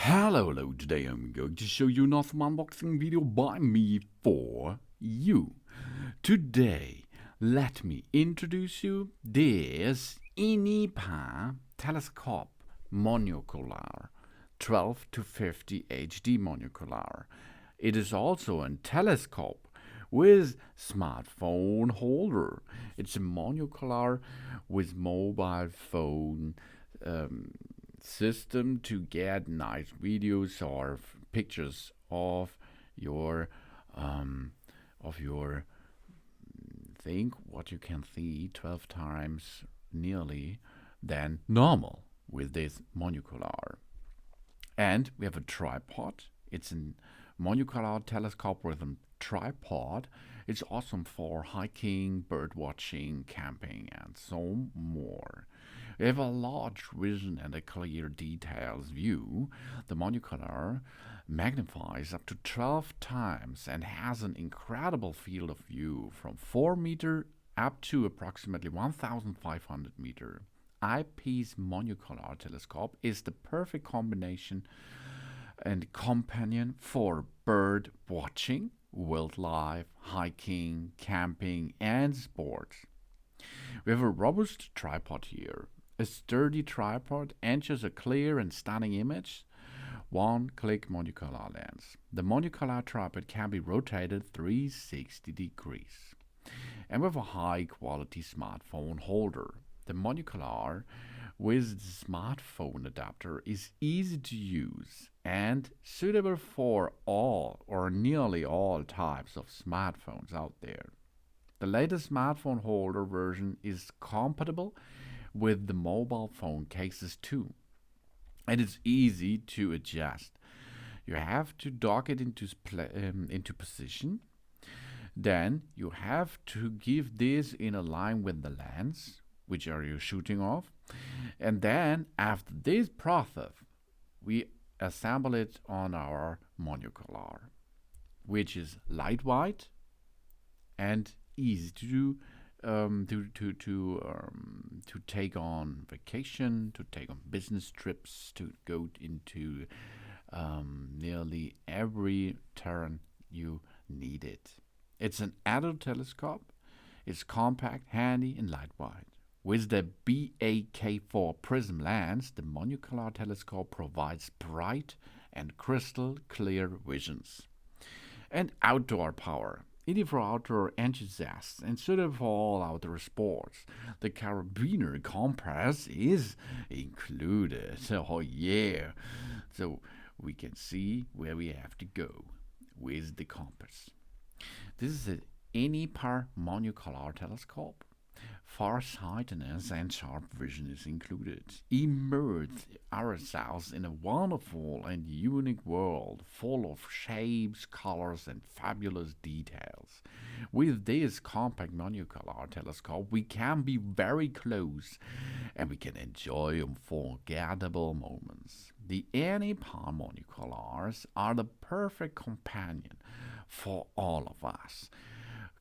Hello, today I'm going to show you another unboxing video by me for you. Today, let me introduce you this ENIPA Telescope Monocular 12 to 50 HD Monocular. It is also a telescope with smartphone holder. It's a monocular with mobile phone system to get nice videos or pictures of your thing, what you can see 12 times nearly than normal with this monocular. And we have a tripod. It's a monocular telescope with a tripod. It's awesome for hiking, bird watching, camping, and so more. We have a large vision and a clear details view. The monocular magnifies up to 12 times and has an incredible field of view from 4 meter up to approximately 1,500 meter. Eyepiece monocular telescope is the perfect combination and companion for bird watching, wildlife, hiking, camping, and sports. We have a robust tripod here. A sturdy tripod ensures a clear and stunning image. One-click monocular lens. The monocular tripod can be rotated 360 degrees. And we have a high-quality smartphone holder. The monocular with the smartphone adapter is easy to use and suitable for all or nearly all types of smartphones out there. The latest smartphone holder version is compatible with the mobile phone cases too, and it's easy to adjust. You have to dock it into position. Then you have to give this in a line with the lens, which are you shooting off, and then after this process, we assemble it on our monocular, which is lightweight and easy to do. To take on vacation, to take on business trips, to go into nearly every turn you need it. It's an adult telescope. It's compact, handy, and lightweight. With the BAK4 prism lens, the monocular telescope provides bright and crystal clear visions. And outdoor power. Ideal for outdoor enthusiasts and suitable for all outdoor sports. The carabiner compass is included. Oh yeah! So we can see where we have to go with the compass. This is an ENIPA monocular telescope. Farsightedness and sharp vision is included. Immerse ourselves in a wonderful and unique world full of shapes, colors, and fabulous details. With this compact monocular telescope, we can be very close and we can enjoy unforgettable moments. The ENIPA monoculars are the perfect companion for all of us.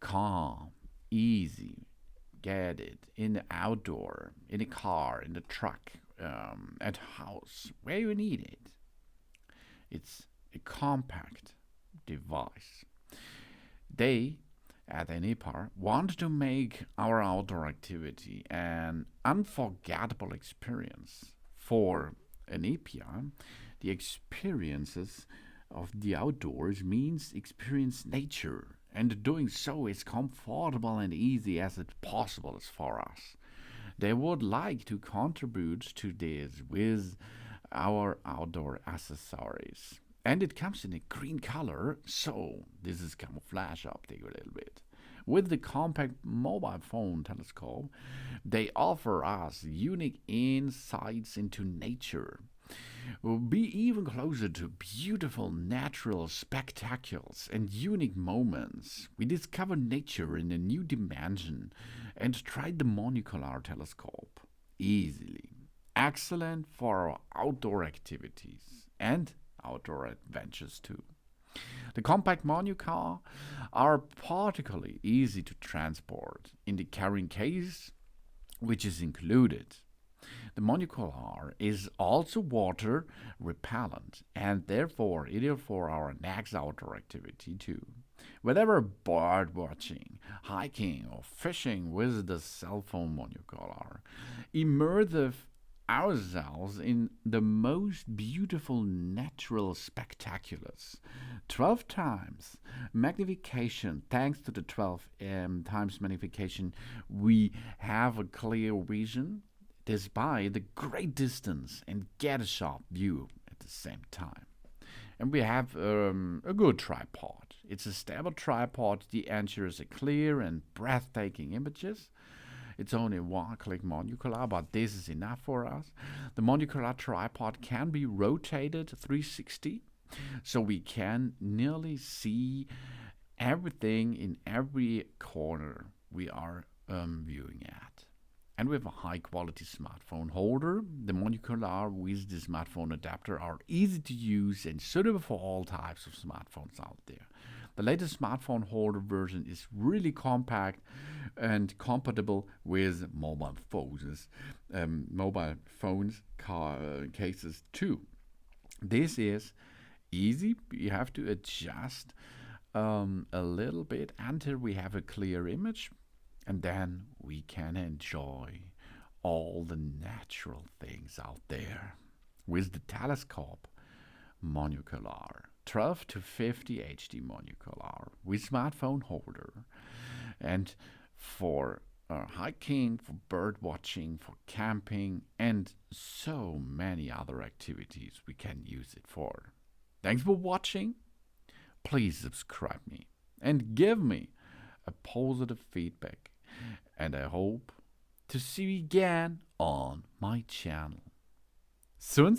Calm, easy, get it in the outdoor, in the car, in the truck, at house, where you need it. It's a compact device. They at ENIPA want to make our outdoor activity an unforgettable experience. For ENIPA, the experiences of the outdoors means experience nature, and doing so is comfortable and easy as it's possible as for us. They would like to contribute to this with our outdoor accessories. And it comes in a green color, so this is camouflage optic a little bit. With the compact mobile phone telescope, they offer us unique insights into nature. We'll be even closer to beautiful natural spectacles and unique moments. We discover nature in a new dimension and tried the monocular telescope easily. Excellent for our outdoor activities and outdoor adventures too. The compact monocular are particularly easy to transport in the carrying case, which is included. The monocular is also water repellent and therefore ideal for our next outdoor activity too. Whether bird watching, hiking, or fishing with the cell phone monocular, immersive ourselves in the most beautiful natural spectaculars. 12 times magnification, thanks to the 12 times magnification, we have a clear vision despite the great distance and get a sharp view at the same time. And we have a good tripod. It's a stable tripod that ensures a clear and breathtaking images. It's only one click monocular, but this is enough for us. The monocular tripod can be rotated 360, so we can nearly see everything in every corner we are viewing at. And with a high quality smartphone holder, the monocular with the smartphone adapter are easy to use and suitable for all types of smartphones out there. The latest smartphone holder version is really compact and compatible with mobile phones cases too. This is easy. You have to adjust a little bit until we have a clear image, and then we can enjoy all the natural things out there with the telescope monocular 12 to 50 HD monocular with smartphone holder, and for hiking, for bird watching, for camping, and so many other activities we can use it for. Thanks for watching. Please subscribe me and give me a positive feedback, and I hope to see you again on my channel. Soon.